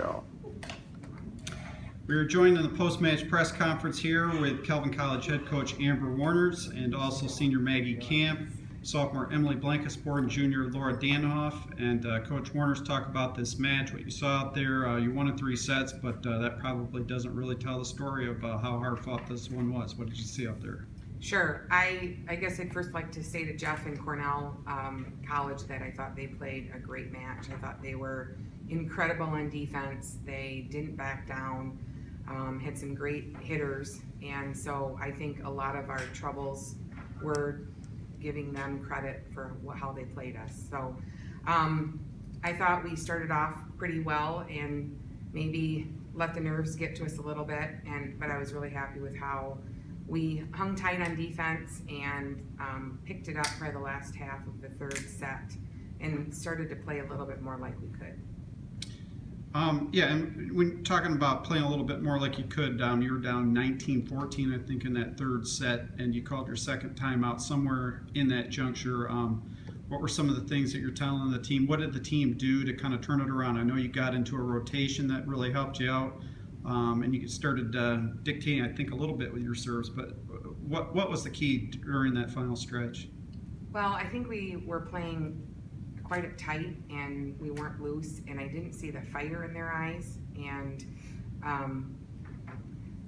go. We are joined in the post-match press conference here with Calvin College head coach Amber Warners and also senior Maggie Camp, sophomore Emily Blankensport, and junior Laura Danhoff. And Coach Warners, talk about this match, what you saw out there. You won in 3 sets, but that probably doesn't really tell the story of how hard fought this one was. What did you see out there? Sure. I guess I'd first like to say to Jeff and Cornell College that I thought they played a great match. I thought they were incredible on defense. They didn't back down, had some great hitters, and so I think a lot of our troubles were giving them credit for how they played us. So I thought we started off pretty well and maybe let the nerves get to us a little bit, but I was really happy with how we hung tight on defense and picked it up by the last half of the 3rd set and started to play a little bit more like we could. Yeah, and when talking about playing a little bit more like you could, you were down 19-14, I think, in that 3rd set, and you called your 2nd timeout somewhere in that juncture. What were some of the things that you're telling the team? What did the team do to kind of turn it around? I know you got into a rotation that really helped you out, and you started dictating, I think, a little bit with your serves, but what was the key during that final stretch? Well, I think we were playing quite tight and we weren't loose, and I didn't see the fire in their eyes. And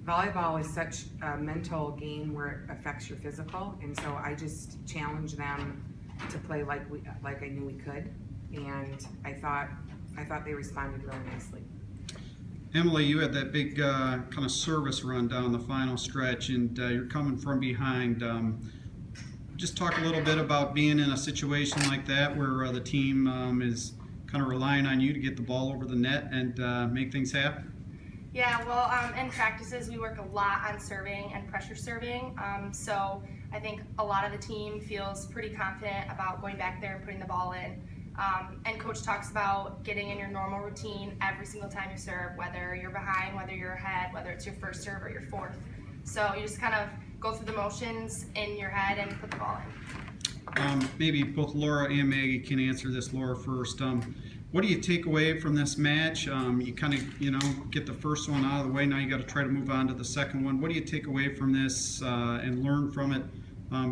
volleyball is such a mental game where it affects your physical, and so I just challenged them to play like I knew we could, and I thought they responded really nicely. Emily, you had that big kind of service run down the final stretch, and you're coming from behind. Just talk a little bit about being in a situation like that where the team is kind of relying on you to get the ball over the net and make things happen. Yeah, well, in practices we work a lot on serving and pressure serving, so I think a lot of the team feels pretty confident about going back there and putting the ball in. And coach talks about getting in your normal routine every single time you serve, whether you're behind, whether you're ahead, whether it's your 1st serve or your 4th. So you just kind of go through the motions in your head and put the ball in. Maybe both Laura and Maggie can answer this. Laura first. What do you take away from this match? You kind of, get the first one out of the way. Now you got to try to move on to the second one. What do you take away from this and learn from it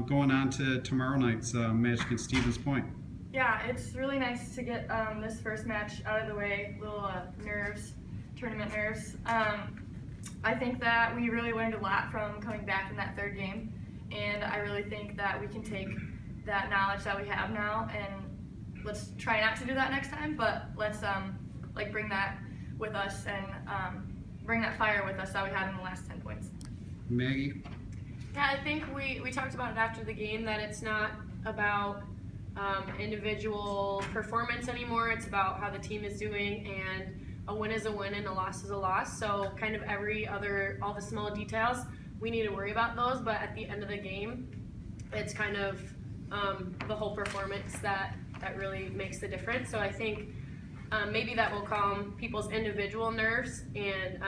going on to tomorrow night's match against Stevens Point? Yeah, it's really nice to get this first match out of the way. Little nerves, tournament nerves. I think that we really learned a lot from coming back in that 3rd game, and I really think that we can take that knowledge that we have now and let's try not to do that next time, but let's bring that with us and bring that fire with us that we had in the last 10 points. Maggie? Yeah, I think we talked about it after the game that it's not about individual performance anymore. It's about how the team is doing, and a win is a win and a loss is a loss. So kind of all the small details, we need to worry about those, but at the end of the game, it's kind of the whole performance that really makes the difference. So I think maybe that will calm people's individual nerves, and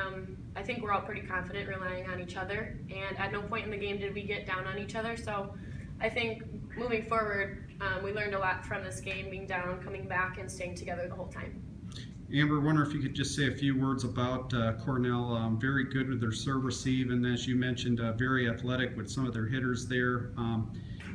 I think we're all pretty confident relying on each other, and at no point in the game did we get down on each other. So I think moving forward, we learned a lot from this game, being down, coming back, and staying together the whole time. Amber, I wonder if you could just say a few words about Cornell. Very good with their serve receive, and as you mentioned, very athletic with some of their hitters there.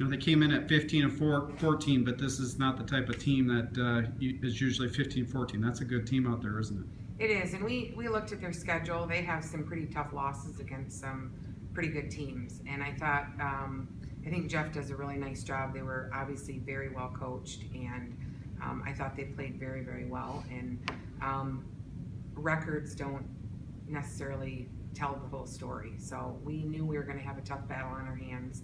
They came in at 15-14, but this is not the type of team that is usually 15-14. That's a good team out there, isn't it? It is, and we looked at their schedule. They have some pretty tough losses against some pretty good teams, and I thought I think Jeff does a really nice job. They were obviously very well coached, and I thought they played very, very well. And records don't necessarily tell the whole story. So we knew we were going to have a tough battle on our hands.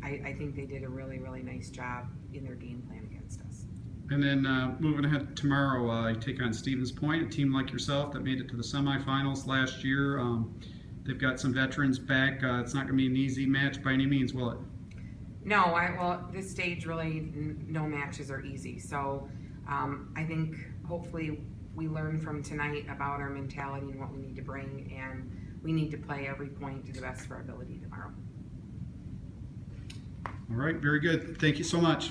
I think they did a really, really nice job in their game plan against us. And then moving ahead tomorrow, you take on Stevens Point, a team like yourself that made it to the semifinals last year. They've got some veterans back. It's not going to be an easy match by any means, will it? No, well, this stage really, no matches are easy. So I think hopefully we learn from tonight about our mentality and what we need to bring, and we need to play every point to the best of our ability tomorrow. All right, very good. Thank you so much.